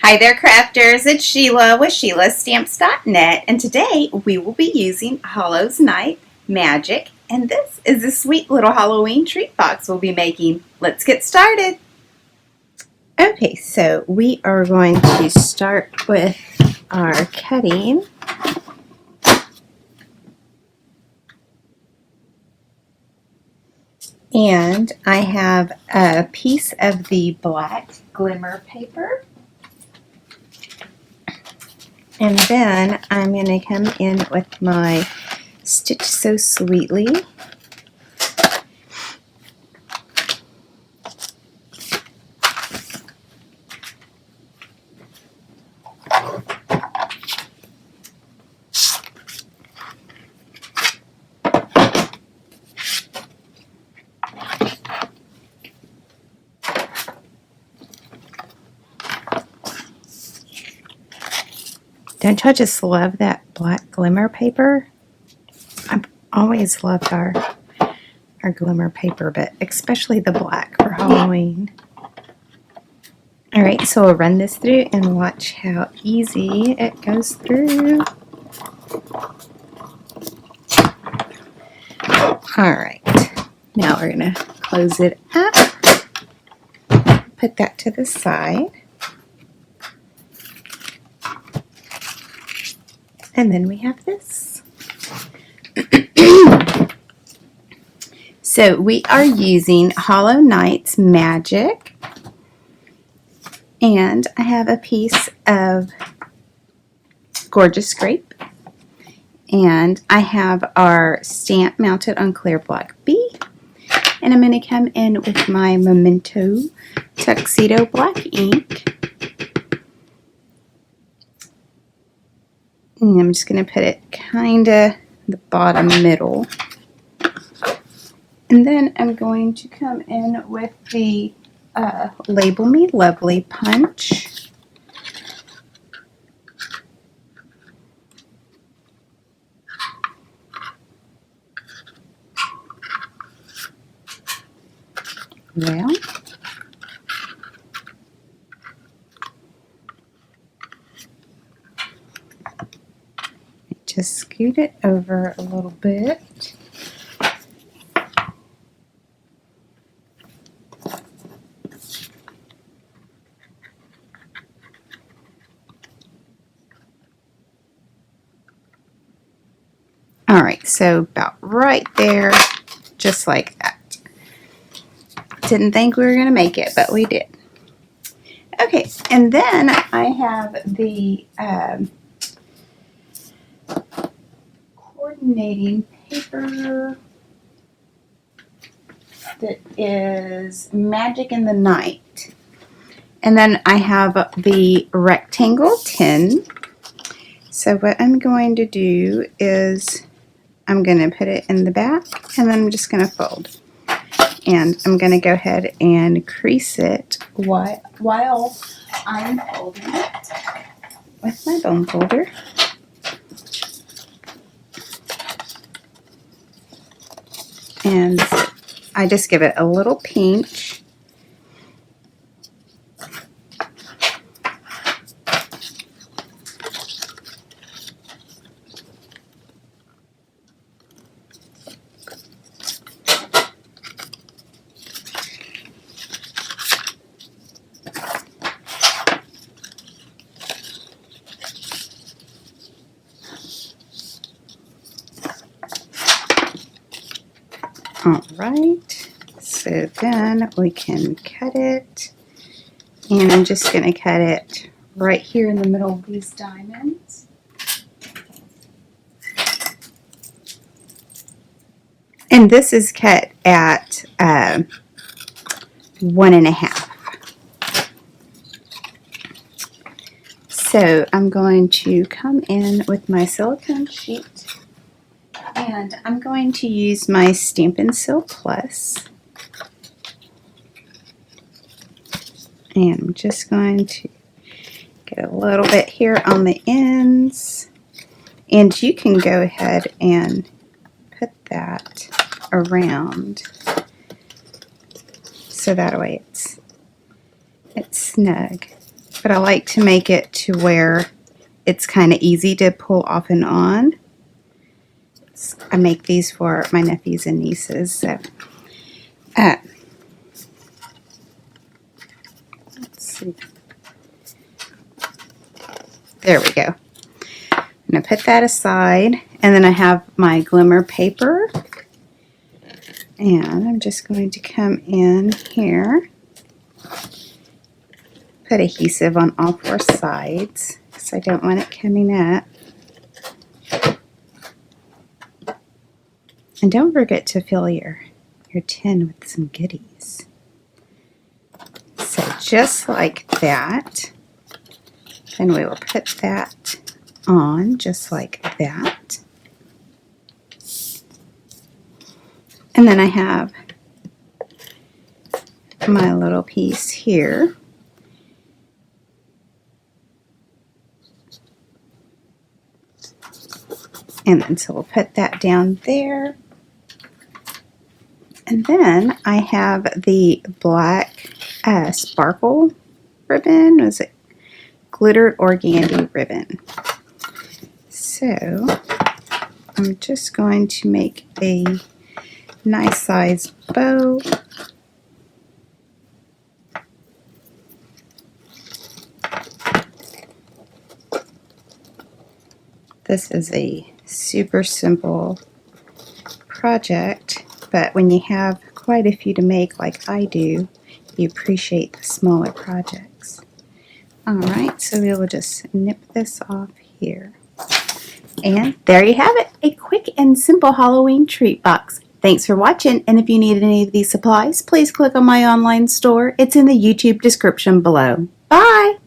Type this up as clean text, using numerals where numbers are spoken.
Hi there, crafters. It's Sheila with SheilaStamps.net, and today we will be using Hallows Night Magic, and this is a sweet little Halloween treat box we'll be making. Let's get started. Okay, so we are going to start with our cutting. And I have a piece of the black glimmer paper. And then I'm going to come in with my Stitch So Sweetly. Don't y'all just love that black glimmer paper? I've always loved our glimmer paper, but especially the black for Halloween. Alright, so we'll run this through and watch how easy it goes through. Alright, now we're going to close it up. Put that to the side. And then we have this. So we are using Hallows Night Magic. And I have a piece of gorgeous grape. And I have our stamp mounted on clear black B. And I'm going to come in with my Memento Tuxedo black ink. And I'm just going to put it kind of the bottom middle. And then I'm going to come in with the Label Me Lovely punch. Well, just scoot it over a little bit. Alright, so about right there, just like that. Didn't think we were going to make it, but we did. Okay, and then I have the coordinating paper that is Magic in the Night. And then I have the rectangle tin. So what I'm going to do is I'm going to put it in the back, and then I'm just going to fold. And I'm going to go ahead and crease it while I'm folding it with my bone folder. And I just give it a little pinch. Alright, so then we can cut it, and I'm just going to cut it right here in the middle of these diamonds. And this is cut at 1.5. So I'm going to come in with my silicone sheet. And I'm going to use my Stampin' Seal Plus. And I'm just going to get a little bit here on the ends. And you can go ahead and put that around so that way it's snug. but I like to make it to where it's kind of easy to pull off and on. I make these for my nephews and nieces. So, let's see. There we go. I'm going to put that aside, and then I have my glimmer paper, and I'm just going to come in here, put adhesive on all 4 sides because I don't want it coming up. And don't forget to fill your tin with some goodies. So just like that. Then we will put that on just like that. And then I have my little piece here. And then so we'll put that down there. And then I have the black sparkle ribbon. Was it glittered organdy ribbon? So I'm just going to make a nice sized bow. This is a super simple project, but when you have quite a few to make like I do, you appreciate the smaller projects. Alright, so we will just nip this off here. And there you have it, a quick and simple Halloween treat box. Thanks for watching, and if you need any of these supplies, please click on my online store. It's in the YouTube description below. Bye!